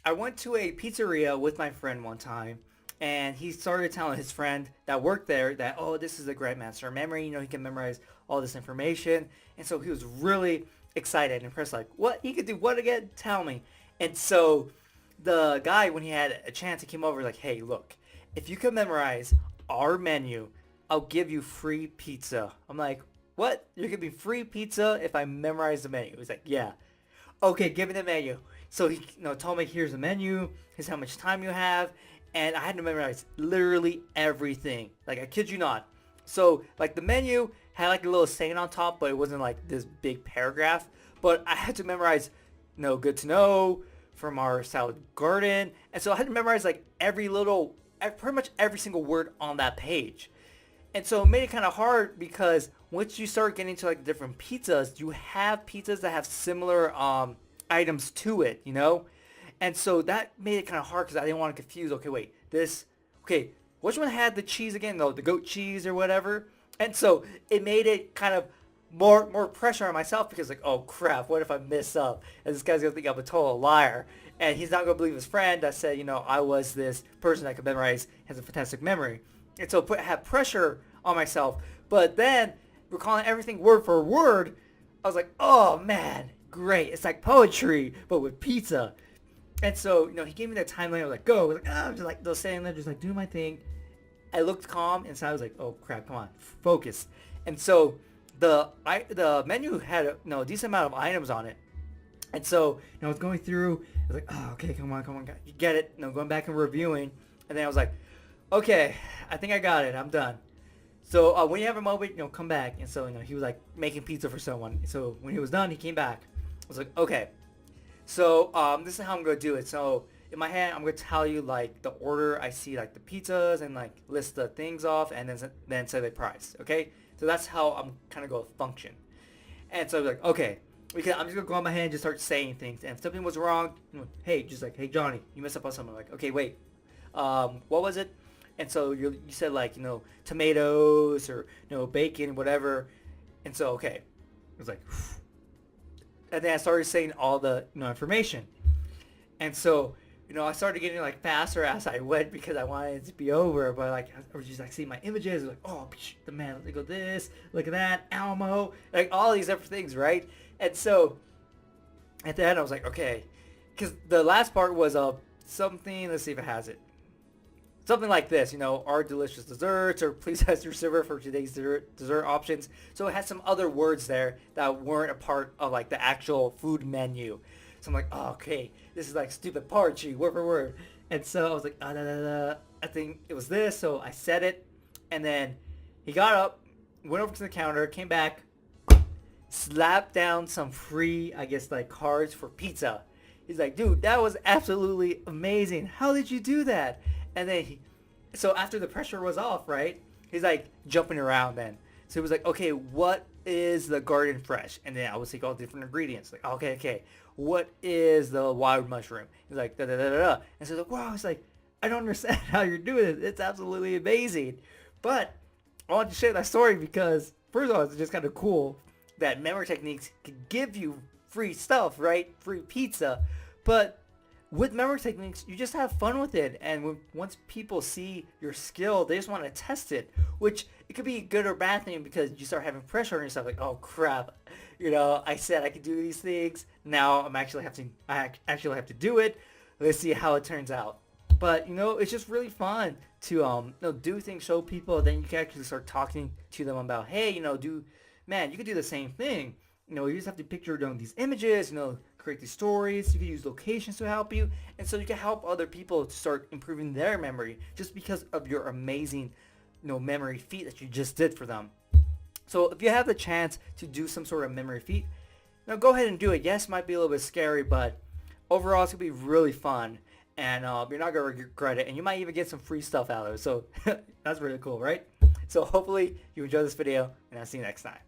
I went to a pizzeria with my friend one time, and he started telling his friend that worked there that, oh, this is a great master of memory. He can memorize all this information. And so he was really excited and impressed, like, what? He could do what again? Tell me. And so the guy, when he had a chance, he came over like, hey, look, if you can memorize our menu, I'll give you free pizza. I'm like, what? You're giving me free pizza if I memorize the menu? He's like, yeah. Okay, give me the menu. So he told me, here's the menu, here's how much time you have, and I had to memorize literally everything. Like, I kid you not. So like the menu had like a little saying on top, but it wasn't like this big paragraph. But I had to memorize, good to know from our salad garden, and so I had to memorize like pretty much every single word on that page. And so it made it kind of hard because once you start getting to like different pizzas, you have pizzas that have similar items to it. And so that made it kind of hard because I didn't want to confuse. Okay, wait, which one had the cheese again? No, the goat cheese or whatever. And so it made it kind of more pressure on myself because like, oh crap, what if I mess up? And this guy's gonna think I'm a total liar, and he's not gonna believe his friend that said, I was this person that could memorize, has a fantastic memory. And so had pressure on myself. But then recalling everything word for word, I was like, oh man, great. It's like poetry, but with pizza. And so, he gave me that timeline. I was like, go. I was like, I'm just like, standing there, just like doing my thing. I looked calm, and so I was like, oh crap, come on, focus. And so the menu had a decent amount of items on it. And so, I was going through, I was like, oh, okay, come on, you get it. Going back and reviewing. And then I was like, okay, I think I got it. I'm done. So when you have a moment, come back. And so, he was like making pizza for someone. So when he was done, he came back. I was like, okay. So this is how I'm going to do it. So in my head, I'm going to tell you like the order I see like the pizzas and like list the things off and then say the price. Okay. So that's how I'm kind of going to function. And so like, okay, I'm just going to go on my hand and just start saying things. And if something was wrong, hey, just like, hey, Johnny, you messed up on something. I'm like, okay, wait, what was it? And so you said like, tomatoes or, bacon, whatever. And so, okay, it was like, and then I started saying all the, information. And so, I started getting like faster as I went because I wanted it to be over. But like, I was just like seeing my images, like, oh, the man, look at this, look at that, Alamo, like all these different things, right? And so at the end, I was like, okay, because the last part was something. Let's see if it has it. Something like this, our delicious desserts, or please ask your server for today's dessert options. So it had some other words there that weren't a part of like the actual food menu. So I'm like, oh, okay, this is like stupid poetry, word for word. And so I was like, I think it was this. So I said it, and then he got up, went over to the counter, came back, slapped down some free, I guess, like cards for pizza. He's like, dude, that was absolutely amazing. How did you do that? And then so after the pressure was off, right? He's like jumping around then. So he was like, okay, what is the garden fresh? And then I would take all the different ingredients. Like, okay. What is the wild mushroom? He's like, da da da da da. And so like, wow, it's like, I don't understand how you're doing it. It's absolutely amazing. But I want to share that story because first of all, it's just kind of cool that memory techniques can give you free stuff, right? Free pizza. But with memory techniques, you just have fun with it. And once people see your skill, they just want to test it, which it could be a good or bad thing because you start having pressure on yourself. Like, oh crap, I said I could do these things. Now I actually have to do it. Let's see how it turns out. But it's just really fun to do things, show people. Then you can actually start talking to them about, hey, you could do the same thing. You just have to picture these images, create these stories. You can use locations to help you. And so you can help other people to start improving their memory just because of your amazing, memory feat that you just did for them. So if you have the chance to do some sort of memory feat, go ahead and do it. Yes, it might be a little bit scary, but overall it's going to be really fun. And you're not going to regret it. And you might even get some free stuff out of it. So that's really cool, right? So hopefully you enjoy this video, and I'll see you next time.